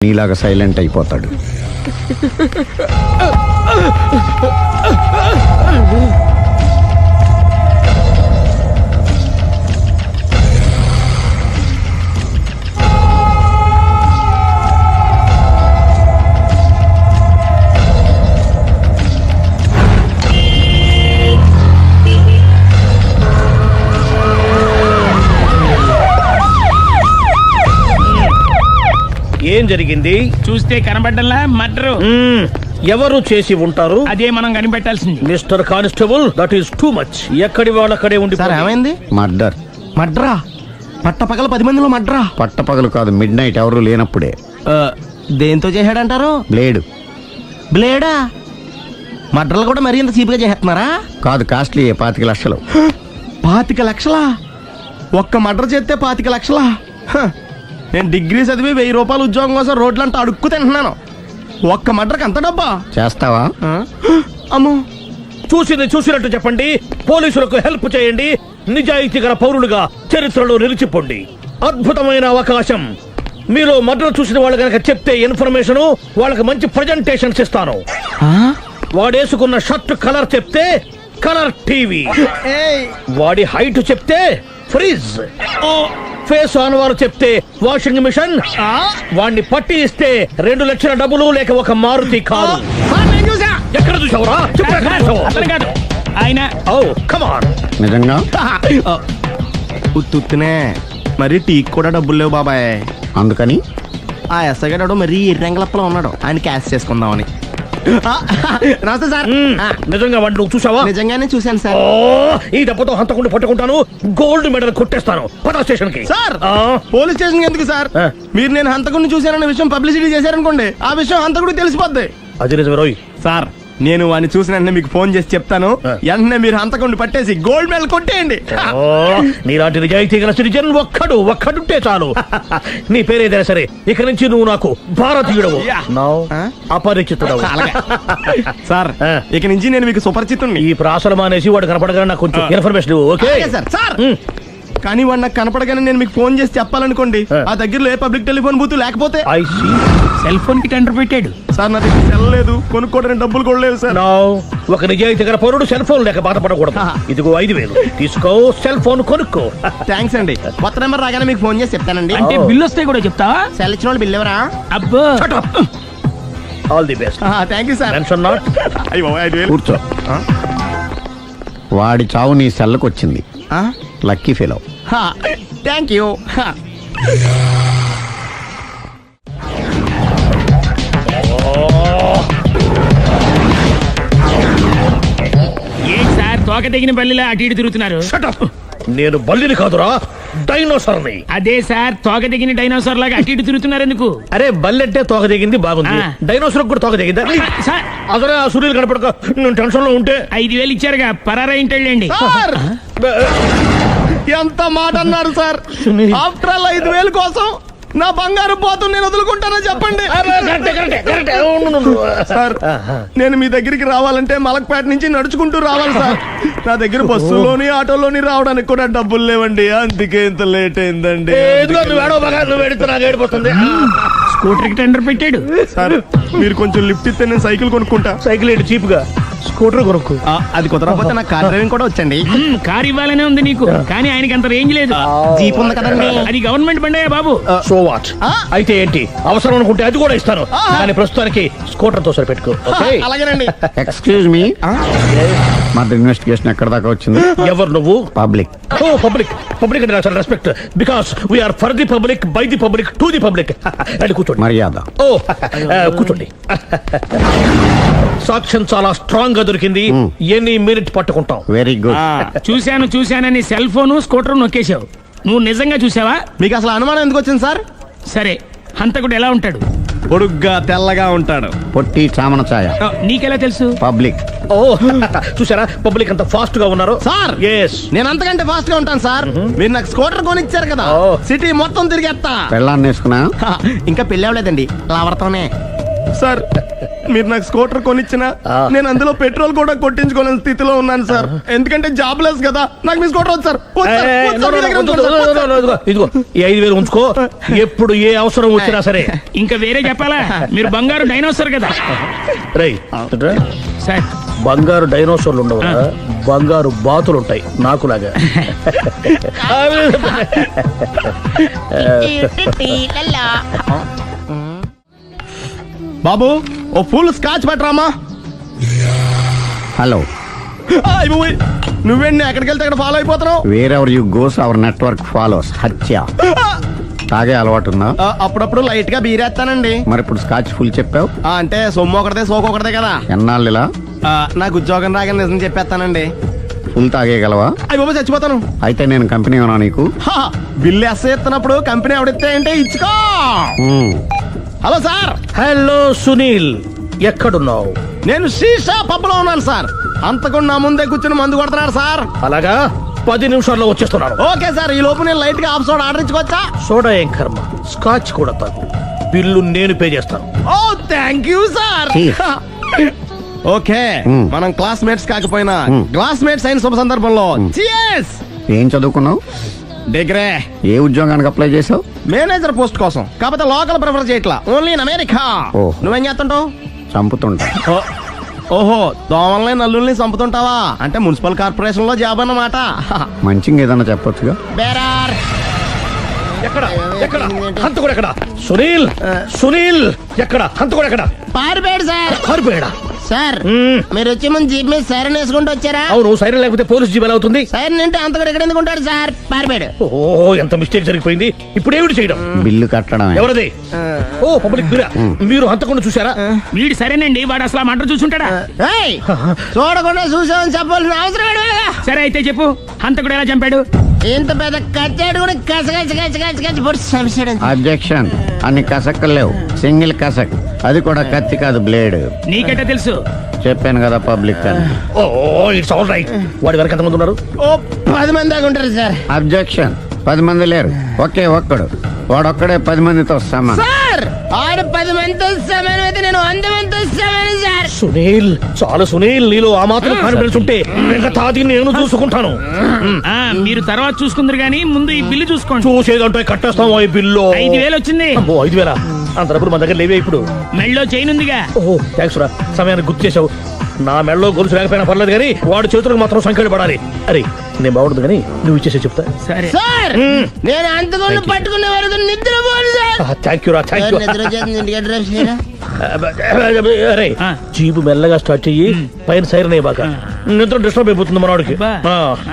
నీలాగా సైలెంట్ అయిపోతాడు. ఏం జరిగింది? చూస్తే కనబడ్డంలా మర్డరు. ఎవరు చేసి ఉంటారు? అదే మనం కనిపెట్టాల్సింది. Mister constable, that is too much. ఎక్కడి వాళ్ళక్కడే ఉండి. సార్ ఏమైంది? మర్డర్. మడ్రా? పట్టపగల 10 మందిలో మడ్రా? పట్టపగలు కాదు, మిడ్ నైట్ ఎవరు లేనప్పుడే. దేంతో చేశాడంటారు? బ్లేడ్. బ్లేడా? మడ్రలు కూడా మరీ ఇంత చీప్గా చేస్తున్నారా? కాదు, కాస్ట్లీ 25 లక్షలు. 25 లక్షలా? ఒక్క మడ్ర చేస్తే 25 లక్షలా? నేను డిగ్రీ చదివి 1000 రూపాయలు ఉద్యోగం కోసం రోడ్లంతా అడుక్కు తింటున్నాను. ఒక్క మడ్రకు అంత డబ్బా? చేస్తావా? అమ్మో. చూసింది చూసినట్టు చెప్పండి. పోలీసులకు హెల్ప్ చేయండి. నిజాయితీ గల పౌరులుగా చరిత్రలో నిలిచిపోండి. అద్భుతమైన అవకాశం. మీరు మర్డర్ చూసిన వాళ్ళు కనుక చెప్తే ఇన్ఫర్మేషన్, వాళ్ళకి మంచి ప్రజెంటేషన్స్ ఇస్తాను. వాడేసుకున్న షర్ట్ కలర్ చెప్తే కలర్ టీవీ, వాడి హైట్ చెప్తే ఫ్రిజ్, ఫేస్ ఆన్ వారు చెప్తే వాషింగ్ మిషన్, వాడిని పట్టి ఇస్తే 2 లక్షల డబ్బులు లేక ఒక మారుతి కారు. ఎక్కడ చూసావురా? అతను కాదు ఆయన. Oh come on. నిజంగా? ఉత్తునే మరి టీకి కూడా డబ్బులు లేవు బాబాయ్. అందుకని ఆ ఎస్ఐ గారు మరీ ఎర్రంగలప్పలో ఉన్నాడు, ఆయన క్యాష్ చేసుకుందామని. నమస్తే సార్. నిజంగా వాడిని నువ్వు చూసావా? నిజంగానే చూశాను సార్. ఈ దెబ్బతో హంతకుండా పట్టుకుంటాను, గోల్డ్ మెడల్ కొట్టేస్తాను. పటా స్టేషన్ కి. సార్ పోలీస్ స్టేషన్ ఎందుకు సార్? మీరు నేను హంతకుడిని చూశానన్న విషయం పబ్లిసిటీ చేశారనుకోండి, ఆ విషయం హంతకుడికి తెలిసిపోద్ది. అది నిజమే రోయ్. సార్ నేను వాడిని చూసిన వెంటనే మీకు ఫోన్ చేసి చెప్తాను. వెంటనే మీరు హంతకుడిని పట్టేసి గోల్డ్ మెడల్ కొట్టేయండి. నీలాంటి నిజాయితీ గల సిటిజన్ ఒక్కడుంటే చాలు. నీ పేరేదైనా సరే, ఇక నుంచి నువ్వు నాకు భారతీయుడవు, అపరిచితుడవు. సార్ ఇక నుంచి నేను మీకు సుపరిచితుణ్ణి. ఈ ప్రాసలు మానేసి వాడు కనపడగానే నాకు కొంచెం ఇన్ఫర్మేషన్ ఇవ్వు. Okay sir. సార్ కానీ వాడు నాకు కనపడగానే నేను మీకు ఫోన్ చేసి చెప్పాలనుకోండి, ఆ దగ్గరలో ఏ పబ్లిక్ టెలిఫోన్ బూత్ లేకపోతే. సెల్ ఫోన్ కి టెండర్ పెట్టాడు. సార్ నా దగ్గర సెల్ లేదు, కొనుక్కోవడానికి డబ్బులు కూడా లేవు సార్. ఒక నిజాయితీ గల పౌరుడు సెల్ ఫోన్ లేక బాధపడకూడదు. ఇదిగో 5000 తీసుకో, సెల్ ఫోన్ కొనుక్కో. థ్యాంక్స్ అండి. కొత్త నెంబర్ రాగానే మీకు ఫోన్ చేసి చెప్తానండి. అంటే బిల్లు వస్తే కూడా చెప్తావా? సెల్ ఇచ్చిన వాళ్ళు బిల్ ఎవరా? అబ్బో. All the best. Thank you sir. Tension not. కూర్చో. వాడి చావు నీ సెల్లకు వచ్చింది. Lucky fellow. Thank you. ఏంటి సార్ తోక తెగిన బల్లిలా అటు ఇటు తిరుగుతున్నారు? నేను బల్లిని కాదురా, డైనోసార్ని. అదే సార్ తోక తెగిన డైనోసార్ లాగా అటు ఇటు తిరుగుతున్నారు ఎందుకు? అరే బల్లెట్టే తోక దిగింది బాగుంది, డైనోసార్ కూడా తోక దిగిందా? అసలే ఆ సూర్యులు కనపడక నేను టెన్షన్ లో ఉంటే 5000 ఇచ్చారుగా, పరారా ఇంటండి. ఎంత మాట అన్నారు సార్? ఆఫ్టర్ ఆల్ 5000 కోసం నా బంగారు పోతు నేను వదులుకుంటానో చెప్పండి సార్. నేను మీ దగ్గరికి రావాలంటే మలక్పేట నుంచి నడుచుకుంటూ రావాలి సార్. నా దగ్గర బస్సులోని ఆటోలోని రావడానికి కూడా డబ్బులు లేవండి, అందుకే ఇంత లేట్ అయిందండి. స్కూటర్ కి టెండర్ పెట్టాడు సార్. మీరు కొంచెం లిఫ్ట్ ఇస్తే నేను సైకిల్ కొనుక్కుంటా. సైకిల్ ఏంటి చీప్ గా, స్కూటర్ కొనుక్కు. అది కుదరకపోతే నాకు కార్ డ్రైవింగ్ కూడా వచ్చండి. కార్ ఇవ్వాలనే ఉంది నీకు, కానీ ఆయనకి అంత రేంజ్ లేదు. జీప్ ఉంది కదండి. అది గవర్నమెంట్ బండే బాబు. So what? అయితే ఏంటి, అవసరం అనుకుంటే అది కూడా ఇస్తాను, కానీ ప్రస్తుతానికి స్కూటర్ తో సరిపెట్టుకో. అలాగేనండి. ఎక్స్క్యూజ్ మీ, మర్డర్ ఇన్వెస్టిగేషన్ ఎక్కడ దాకా వచ్చింది? ఎవరు నువ్వు? పబ్లిక్. ఓ పబ్లిక్. పబ్లిక్ అంటే చాలా respect, because we are for the public, by the public, to the public. అది కూర్చోండి. మర్యాద. ఓ కూర్చోండి. సాక్ష్యం చాలా స్ట్రాంగ్ గా దొరికింది, ఎన్ని మినిట్ పట్టుకుంటాం. Very good. చూశానని సెల్ ఫోన్ స్కూటర్ నొక్కేశావు. నువ్వు నిజంగా చూసావా? మీకు అసలు అనుమానం ఎందుకు వచ్చింది సార్? సరే, హంతకుడు ఎలా ఉంటాడు? పొడుగ్గా తెల్లగా ఉంటాడు. పొట్టి చామన ఛాయ. నీకెలా తెలుసు? పబ్లిక్. ఓ చూసారా పబ్లిక్ అంత ఫాస్ట్ గా ఉన్నారు సార్. నేను అంతకంటే ఫాస్ట్ గా ఉంటాను సార్. మీరు నాకు స్కూటర్ కొనిచ్చారు కదా, సిటీ మొత్తం తిరిగేస్తా. పెళ్ళాన్ని వేసుకున్నా? ఇంకా పెళ్ళి అవ్వలేదండి, లావర్తోనే. సార్ మీరు నాకు స్కూటర్ కొనిచ్చినా నేను అందులో పెట్రోల్ కూడా కొట్టించుకోలేని స్థితిలో ఉన్నాను సార్. ఎందుకంటే జాబ్ లెస్ కదా. నాకు మీ స్కూటర్ వద్దు సార్. వద్దు సార్. వద్దు సార్. మీ దగ్గర ఉంచుకోండి సార్. ఇదిగో ఈ 5,000 ఉంచుకో. ఎప్పుడు ఏ అవసరం వచ్చినా సరే. ఇంకా వేరే చెప్పాలా? మీరు బంగారు డైనోసార్ కదా. రై సార్ బంగారు డైనోసార్లు ఉండవు, బంగారు బాతులు ఉంటాయి నాకులాగా. బాబు ఓ ఫుల్ స్కాచ్ పెట్టరామా. హలో, నువ్వేండి ఎక్కడికి వెళ్తే అక్కడ ఫాలో అయిపోతున్నావు? Wherever you goes our network follows. హత్య. తాగే అలవాటు ఉందా? అప్పుడప్పుడు లైట్ గా బీరేస్తానండి. మరి ఇప్పుడు స్కాచ్ ఫుల్ చెప్పావు. అంటే సొమ్ము ఒకటిదే సోకు ఒకటిదే కదా. ఎన్నాళ్ళు ఇలా? నాకు ఉద్యోగం రాగానే నిజం చెప్పేస్తానండి. ఫుల్ తాగేయగలవా? అయ్యి బాబు చచ్చిపోతాను. అయితే నేను కంపెనీ ఉన్నా నీకు. బిల్లు ఎస్ఐ ఎత్తినప్పుడు కంపెనీ ఎవడితే అంటే ఇచ్చుకో. Hello sir. హలో సునీల్, ఎక్కడున్నావు? నేను శీషా పబ్ లో ఉన్నాను సార్. అంతకుండా నా ముందే కూర్చుని మందు కొడుతున్నాడు సార్. అలాగా, 10 నిమిషాల్లో వచ్చేస్తున్నాను. Okay sir. ఈ లోపు నేను లైట్ గా హాఫ్ సోడా ఆర్డర్ ఇచ్చుకోవచ్చా? సోడా ఏం కర్మ, స్కాచ్ కూడా తాగు. బిల్లు నేను పే చేస్తాను. ఓ థ్యాంక్ యూ సార్. ఓకే, మనం క్లాస్మేట్స్ కాకపోయినా క్లాస్మేట్స్ అయిన శుభ సందర్భంలో cheers. ఏం చదువుకున్నావు? డిగ్రీ. ఏ ఉద్యోగానికి అప్లై చేసావు? మేనేజర్ పోస్ట్ కోసం. కాకపోతే లోకల్ ప్రిఫర్ చేయట్లా, ఓన్లీ ఇన్ అమెరికా. ఓ. నువ్వేం చేస్తుంటావు? చంపుతుంటా. ఓహో, దోమల్ని నల్లుల్ని చంపుతుంటావా? అంటే మున్సిపల్ కార్పొరేషన్ లో జాబ్ అన్నమాట. మంచిగా ఏదన్నా చెప్పొచ్చుగా. బేరార్. ఎక్కడ ఎక్కడ హంతకుడు ఎక్కడ? సునీల్, సునీల్ ఎక్కడ? హంతకుడు ఎక్కడ? పారిపోయాడు సార్. కారిపోయాడా? సార్ మీరు వచ్చే ముందు జీప్ మీద సైరన్ వేసుకుంటూ వచ్చారా? అవును, సైరన్ లేకపోతే పోలీస్ జీబ్ ఎలా అవుతుంది? సైరన్ అంటే అంతకుడు ఎక్కడ ఎందుకు ఉంటాడు సార్? పారిపోయాడు. ఓ, ఎంత మిస్టేక్ జరిగిపోయింది. ఇప్పుడు ఏమిటి చేయడం? బిల్లు కట్టడమే. ఎవరది? ఓ, పబ్లిక్ మీరా? మీరు హంతకుండా చూసారా? వీడు సరేనండి, వాడు అసలు ఆ మంట చూసుంటాడా? ఏయ్, చూడకుండా చూసామని చెప్పాల్సిన అవసరం ఏంటి కదా? సరే అయితే చెప్పు, హంతకుడు ఎలా చంపాడు? ఇంత పెద్ద కచ్చాడు కూడా కచ్చ పొడి సమస్యడు. అబ్జెక్షన్. అన్ని కసక్కులు లేవు, సింగిల్ కసక్. అది కూడా కత్తి కాదు, బ్లేడ్. నీకెట్టా తెలుసు? చెప్పాను కదా పబ్లిక్ అని. ఓ, ఇట్స్ ఆల్ రైట్. వాడి వరకు ఎంతమంది ఉన్నారు? ఓ 10 మంది దాకా ఉంటారు సార్. అబ్జెక్షన్. 10 మంది లేరు, ఒకే ఒక్కడు. వాడొక్కడే 10 మందితో సమానం. సార్ ఆడు 10 మందితో సమానం అయితే నేను 100 మందితో సమానం సార్. సునీల్, చాలు సునీల్, నీలో ఆ మాత్రం కాన్ఫిడెన్స్ ఉంటే మిగతాది నేను చూసుకుంటాను. మీరు తర్వాత చూసుకుందరు గానీ ముందు ఈ బిల్లు చూసుకోండి. చూసేదంటే కట్టేస్తాం ఈ బిల్లు. 5,000 వచ్చింది. 5,000? అంత డబ్బులు మన దగ్గర లేవే ఇప్పుడు. మెళ్ళో చైన్ ఉందిగా. ఓహో, థ్యాంక్స్ రా, సమయానికి గుర్తు చేసావు. నా మెడలో గొలుసు లేకపోయినా పర్లేదు కానీ వాడి చేతులకు మాత్రం సంఖ్యలు పడాలి. అరే, నేను బాగుంటుంది కానీ నువ్వు ఇచ్చేసే చెప్తా. సరే సార్ నేను అంతకుండా పట్టుకునే వరకు నిద్రపోను సార్. థ్యాంక్ యూ రా, థ్యాంక్ యూ. నిద్ర చేస్తుంది ఇంటికి డ్రైవ్ చేయరా? అరే, జీబు మెల్లగా స్టార్ట్ చెయ్యి, పైన సైరన్ అయ్యాక నిద్ర డిస్టర్బ్ అయిపోతుంది మనవాడికి. బా. ఆ.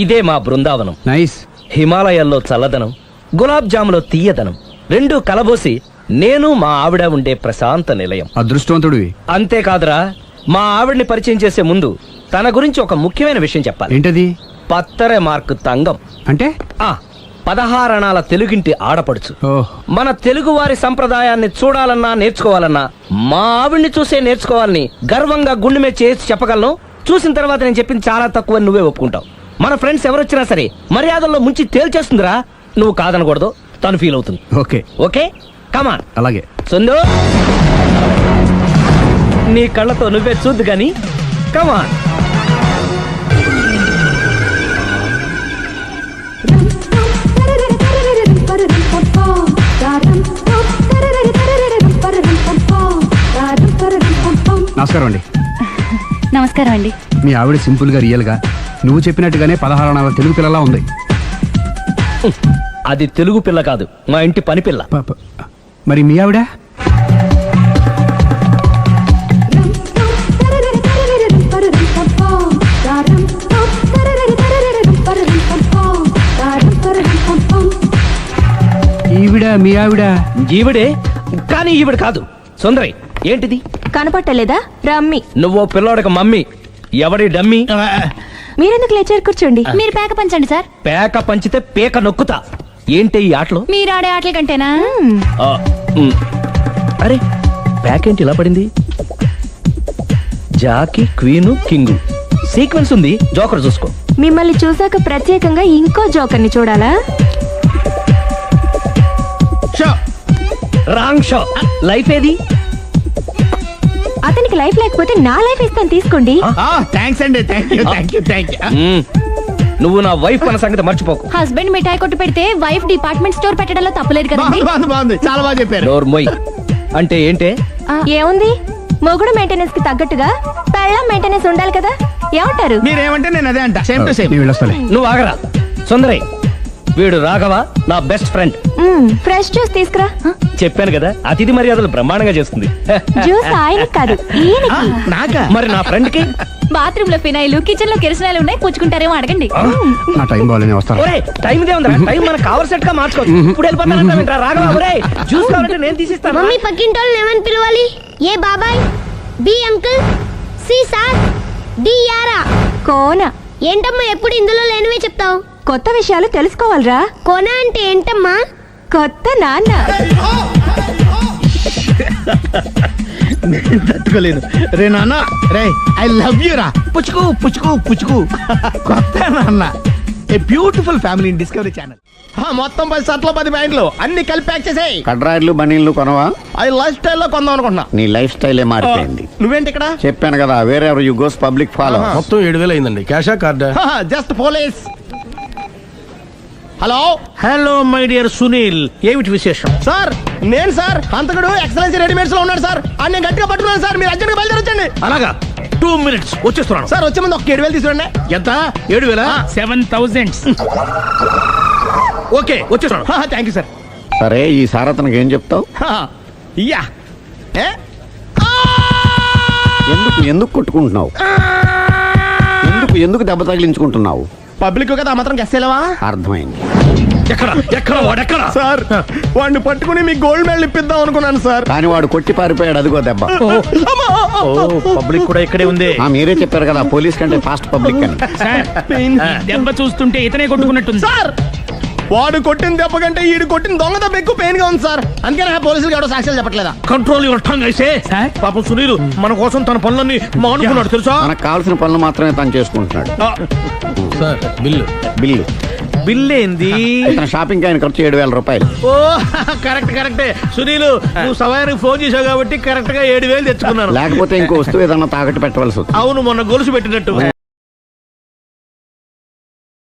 ఇదే మా బృందావనం. నైస్. హిమాలయాల్లో చల్లదనం, గులాబ్ జాములో తీయదనం రెండూ కలబోసి నేను మా ఆవిడ ఉండే ప్రశాంత నిలయం. అదృష్టవంతుడివి. అంతేకాదురా, మా ఆవిడ్ని పరిచయం చేసే ముందు తన గురించి ఒక ముఖ్యమైన విషయం చెప్పాలి. ఏంటది? పత్తరె మార్కు తంగం. అంటే 16 అణాల తెలుగింటి ఆడపడుచు. ఓ మన తెలుగు వారి సంప్రదాయాన్ని చూడాలన్నా నేర్చుకోవాలన్నా మా ఆవిడ్ని చూసే నేర్చుకోవాలని గర్వంగా గుండె మీద చేసి చెప్పగలను. చూసిన తర్వాత నేను చెప్పింది చాలా తక్కువ నువ్వే ఒప్పుకుంటావు. మన ఫ్రెండ్స్ ఎవరొచ్చినా సరే మర్యాదల్లో ముంచి తేల్చేస్తుందిరా. నువ్వు కాదనకూడదు, తను ఫీల్ అవుతుంది. Okay okay come on. అలాగే. సుందు నీ కళ్ళతో నువ్వే చూద్దు గాని కమాన్. నమస్కారం అండి. నమస్కారం అండి. మీ ఆవిడ సింపుల్ గా రియల్ గా నువ్వు చెప్పినట్టుగానే 16 అణాల తెలుగు పిల్లలా ఉంది. అది తెలుగు పిల్ల కాదు, మా ఇంటి పని పిల్ల. మరి మీ ఆవిడ? ఈవిడ మీ ఆవిడ? ఈవిడే, కానీ ఈవిడ కాదు. సుందరి ఏంటిది కనపట్టలేదా? రమ్మి. నువ్వు పిల్లోడికి మమ్మీ. ఎవడి డమ్మీ? మీరెందుకు లేచారు? కూర్చోండి. మీరు పేక పంచండి సార్. పేక పంచితే పేక నొక్కుతా. ఏంటి ఈ ఆటలు? మీరు ఆడే ఆటల కంటేనా? అరే పేకేంటి ఇలా పడింది? జాకి, క్వీను, కింగు సీక్వెన్స్ ఉంది. జోకర్ చూసుకో. మిమ్మల్ని చూసాక ప్రత్యేకంగా ఇంకో జోకర్ని చూడాలా? Wrong show. లైఫ్ ఏది? అతనికి లైఫ్ లేకపోతే నా లైఫ్ ఇస్తాను, తీసుకోండి. థ్యాంక్స్ అండి. Thank you. నువ్వు నా వైఫ్ అన్న సంగతి మర్చిపోకు. హస్బెండ్ మిఠాయి కొట్టు పెడితే వైఫ్ డిపార్ట్మెంట్ స్టోర్ పెట్టడంలో తప్పలేదు కదండి. బాగుంది, చాలా బాగా చెప్పారు. డోర్ మొయ్. అంటే ఏంటే? ఏముంది, మొగుడు మెయింటెనెన్స్ కి తగ్గట్టుగా పెళ్ళం మెయింటెనెన్స్ ఉండాలి కదా. ఏమంటారు? మీరేమంటే నేను అదే అంట. Same to same. నేను వెళ్ళొస్తాలే. నువ్వు ఆగరా సుందరి. వీడు రాఘవ, నా బెస్ట్ ఫ్రెండ్. ఫ్రెష్ జ్యూస్ తీసుకురా. చెప్పాను కదా, అతిథి మర్యాదలు బ్రహ్మాండంగా చేస్తుంది. జ్యూస్ ఆయనకి కాదు, ఈయనకి. నాకా? మరి నా ఫ్రెండ్ కి? బాత్రూమ్ లో ఫినాయిల్, కిచెన్ లో కిరసనాయిలు ఉన్నాయి, పుచ్చుకుంటారేమో అడగండి. నా టైం బాగాలేని వస్తాను. ఒరే టైం ఇదే ఉందా? టైం మనకు కవర్ సెట్ గా మార్చుకోవచ్చు. ఇప్పుడు వెళ్ళిపోతానంటా రాఘవ. ఒరే జ్యూస్ కావాలంటే నేను తీసిస్తాను. మమ్మీ పక్కింటోళ్ళని ఏమని పిలవాలి? ఏ బాబాయ్, B uncle, C sir, D యారా. కోన. ఏంటమ్మా ఎప్పుడు ఇందులో లేనివే చెప్తావు? కొత్త విషయాలు తెలుసుకోవాలిరా. కోన అంటే ఏంటమ్మా? కొత్త నాన్న. తట్టుకోలేదు రే నాన్న. రే ఐ లవ్ యూ రా. పుచ్చుకు పుచ్చుకు పుచ్చుకు. కొత్త నాన్న. A beautiful family in discovery channel. మొత్తం 10 షర్ట్లు 10 ప్యాంట్లు అన్ని కలిపి ప్యాక్ చేసేయ్. కడ్రాయిలు బనీళ్లు కొనవా? అది లైఫ్ స్టైల్లో కొందాం అనుకుంటున్నా. నీ లైఫ్ స్టైలే మారిపోయింది. నువ్వేంటి ఇక్కడ? చెప్పాను కదా, వేరే ఎవరు యు గోస్ పబ్లిక్ ఫాలో. మొత్తం 7,000 అయిందండి. క్యాషా కార్డా? Just police. Hello hello my dear Sunil, ఏమిటి విశేషం? సార్, నేను సార్ హంతకుడు ఎక్సలెన్సీ రెడీమేడ్స్ లో ఉన్నాడు సార్. అని నేను గట్టిగా పట్టుకున్నాను సార్. మీరు అర్జెంట్గా బయలుదేరొచ్చండి. అలాగా, 2 minutes వచ్చేస్తున్నాను. సార్ వచ్చే ముందు ఒక 7,000 తీసుకురండి. ఎంత? 7,000? 7,000. ఓకే వచ్చేస్తున్నాను. Thank you sir. సరే, ఈ సారతనకి ఏం చెప్తావు? ఇయ్యా. ఏ? ఎందుకు కొట్టుకుంటున్నావు? ఎందుకు దెబ్బ తగిలించుకుంటున్నావు? పబ్లిక్ కదా మాత్రం గెస్సేలేవా? అర్థమైంది. ఎక్కడ వాడెక్కడ? సార్, వాడిని పట్టుకుని మీకు గోల్డ్ మెడల్ ఇప్పిద్దాం అనుకున్నాను సార్. కానీ వాడు కొట్టి పారిపోయాడు. అదిగో దెబ్బ. పబ్లిక్ కూడా ఇక్కడే ఉంది. మీరే చెప్పారు కదా, పోలీస్ కంటే ఫాస్ట్ పబ్లిక్ అని. సార్, దెబ్బ చూస్తుంటే ఇతనే కొట్టుకున్నట్టుంది. సార్, వాడు కొట్టిన దెబ్బ కంటే ఈడు కొట్టిన దొంగ దెబ్బ ఎక్కువ పెయిన్ గా ఉంది సార్. అందుకని పోలీసులకు ఎవడో సాక్ష్యాలు చెప్పట్లేదా? కంట్రోల్ యువర్ టంగ్ అయితే. పాపం సునీల్ మన కోసం తన పనులన్నీ మానుకున్నాడు తెలుసా? మనకు కావాల్సిన పనులు మాత్రమే తను చేసుకుంటున్నాడు. Sir bill. బిల్ ఏంది? ఇతను షాపింగ్ ఆయన ఖర్చు 7,000 రూపాయలు. ఓ కరెక్టే. సునీల్, నువ్వు సమయానికి ఫోన్ చేసావు కాబట్టి కరెక్ట్ గా 7,000 తెచ్చుకున్నాను. లేకపోతే ఇంకో వస్తువు ఏదన్నా తాకట్టు పెట్టవలసి వస్తుంది. అవును, మొన్న గొలుసు పెట్టినట్టు.